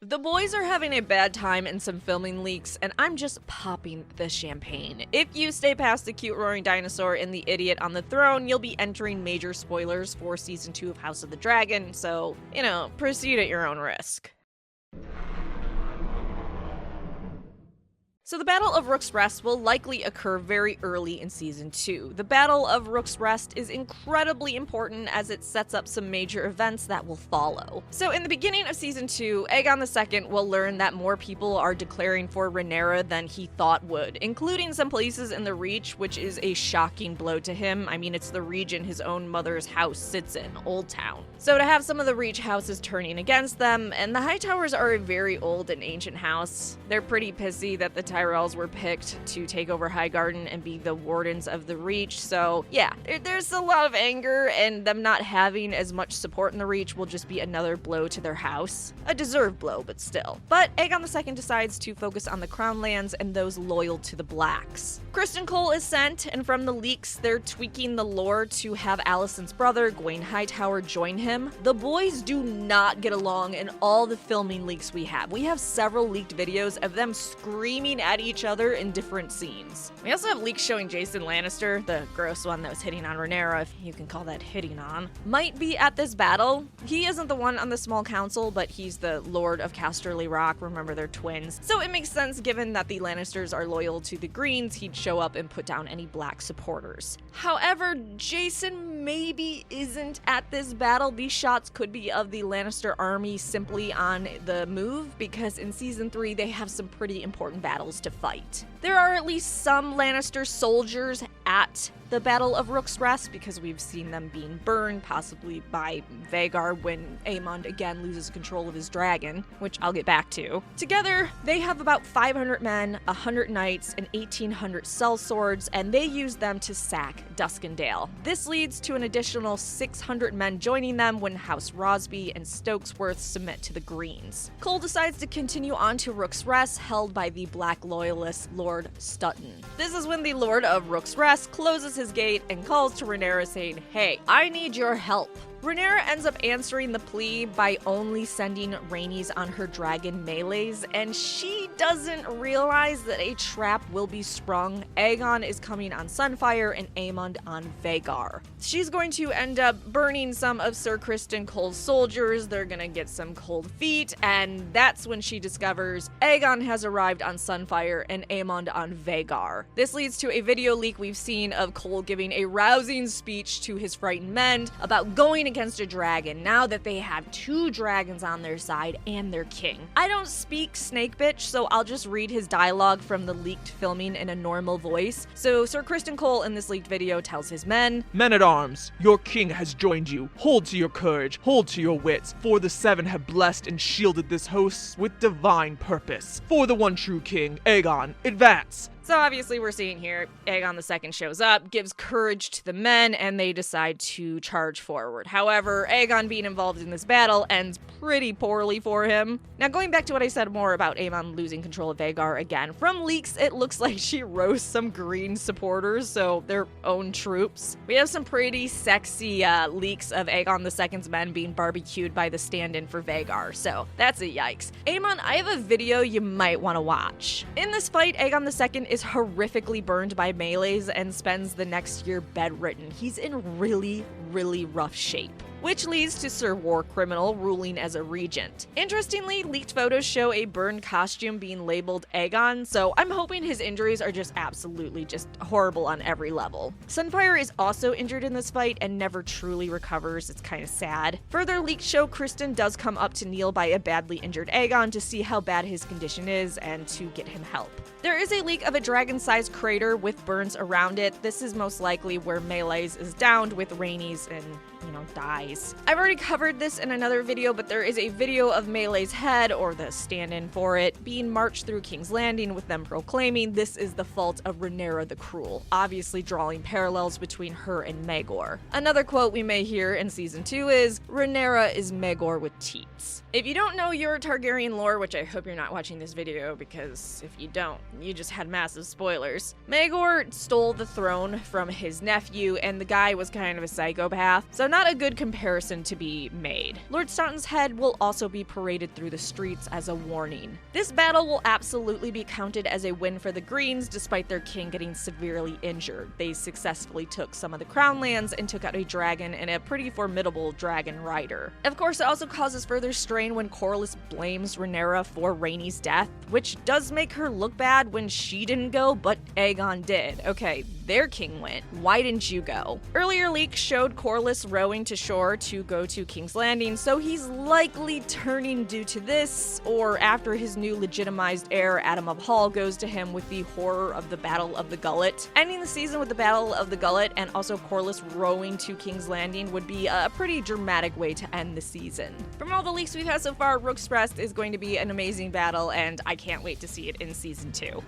The boys are having a bad time in some filming leaks, and I'm just popping the champagne. If you stay past the cute roaring dinosaur and the idiot on the throne, you'll be entering major spoilers for Season 2 of House of the Dragon, so, proceed at your own risk. So the Battle of Rook's Rest will likely occur very early in Season 2. The Battle of Rook's Rest is incredibly important as it sets up some major events that will follow. So in the beginning of Season 2, Aegon II will learn that more people are declaring for Rhaenyra than he thought would, including some places in the Reach, which is a shocking blow to him. I mean, it's the region his own mother's house sits in, Old Town. So to have some of the Reach houses turning against them, and the Hightowers are a very old and ancient house, they're pretty pissy that the Tyrells were picked to take over Highgarden and be the wardens of the Reach, so yeah, there's a lot of anger, and them not having as much support in the Reach will just be another blow to their house. A deserved blow, but still. But Aegon II decides to focus on the Crown lands and those loyal to the Blacks. Criston Cole is sent, and from the leaks, they're tweaking the lore to have Alicent's brother, Gwaine Hightower, join him. The boys do not get along in all the filming leaks we have. We have several leaked videos of them screaming at each other in different scenes. We also have leaks showing Jason Lannister, the gross one that was hitting on Rhaenyra, if you can call that hitting on, might be at this battle. He isn't the one on the small council, but he's the Lord of Casterly Rock. Remember, they're twins. So it makes sense given that the Lannisters are loyal to the Greens, he'd show up and put down any Black supporters. However, Jason maybe isn't at this battle. These shots could be of the Lannister army simply on the move, because in Season 3 they have some pretty important battles to fight. There are at least some Lannister soldiers at the Battle of Rook's Rest because we've seen them being burned, possibly by Vhagar when Aemond again loses control of his dragon, which I'll get back to. Together, they have about 500 men, 100 knights, and 1,800 sellswords, and they use them to sack Duskendale. This leads to an additional 600 men joining them when House Rosby and Stokesworth submit to the Greens. Cole decides to continue on to Rook's Rest, held by the Black loyalist Lord Stutton. This is when the Lord of Rook's Rest closes his gate and calls to Rhaenyra saying, "Hey, I need your help." Rhaenyra ends up answering the plea by only sending Rhaenys on her dragon melees, and she doesn't realize that a trap will be sprung. Aegon is coming on Sunfire and Aemond on Vhagar. She's going to end up burning some of Sir Criston Cole's soldiers, they're gonna get some cold feet, and that's when she discovers Aegon has arrived on Sunfire and Aemond on Vhagar. This leads to a video leak we've seen of Cole giving a rousing speech to his frightened men about going against a dragon now that they have 2 dragons on their side and their king. I don't speak snake bitch, so I'll just read his dialogue from the leaked filming in a normal voice. So Sir Criston Cole in this leaked video tells his men, "Men at arms, your king has joined you. Hold to your courage, hold to your wits, for the 7 have blessed and shielded this host with divine purpose. For the one true king, Aegon, advance." So obviously we're seeing here, Aegon II shows up, gives courage to the men, and they decide to charge forward. However, Aegon being involved in this battle ends pretty poorly for him. Now going back to what I said more about Aemond losing control of Vhagar again, from leaks it looks like she roasts some green supporters, so their own troops. We have some pretty sexy leaks of Aegon II's men being barbecued by the stand-in for Vhagar, so that's a yikes. Aemond, I have a video you might want to watch. In this fight, Aegon II is horrifically burned by melees and spends the next year bedridden. He's in really rough shape, which leads to Sir War Criminal ruling as a regent. Interestingly, leaked photos show a burned costume being labeled Aegon, so I'm hoping his injuries are just absolutely just horrible on every level. Sunfire is also injured in this fight and never truly recovers. It's kind of sad. Further leaks show Criston does come up to kneel by a badly injured Aegon to see how bad his condition is and to get him help. There is a leak of a dragon-sized crater with burns around it. This is most likely where Melees is downed with Rhaenys and, dies. I've already covered this in another video, but there is a video of Melee's head, or the stand-in for it, being marched through King's Landing with them proclaiming this is the fault of Rhaenyra the Cruel, obviously drawing parallels between her and Maegor. Another quote we may hear in Season 2 is, "Rhaenyra is Maegor with teats." If you don't know your Targaryen lore, which I hope you're not watching this video, because if you don't, you just had massive spoilers. Maegor stole the throne from his nephew, and the guy was kind of a psychopath. So not a good comparison to be made. Lord Staunton's head will also be paraded through the streets as a warning. This battle will absolutely be counted as a win for the Greens despite their king getting severely injured. They successfully took some of the crown lands and took out a dragon and a pretty formidable dragon rider. Of course, it also causes further strain when Corlys blames Rhaenyra for Rhaenys' death, which does make her look bad when she didn't go, but Aegon did. Okay, their king went. Why didn't you go? Earlier leaks showed Corlys rowing to shore to go to King's Landing, so he's likely turning due to this, or after his new legitimized heir, Adam of Hall, goes to him with the horror of the Battle of the Gullet. Ending the season with the Battle of the Gullet and also Corlys rowing to King's Landing would be a pretty dramatic way to end the season. From all the leaks we've had so far, Rook's Rest is going to be an amazing battle, and I can't wait to see it in season 2.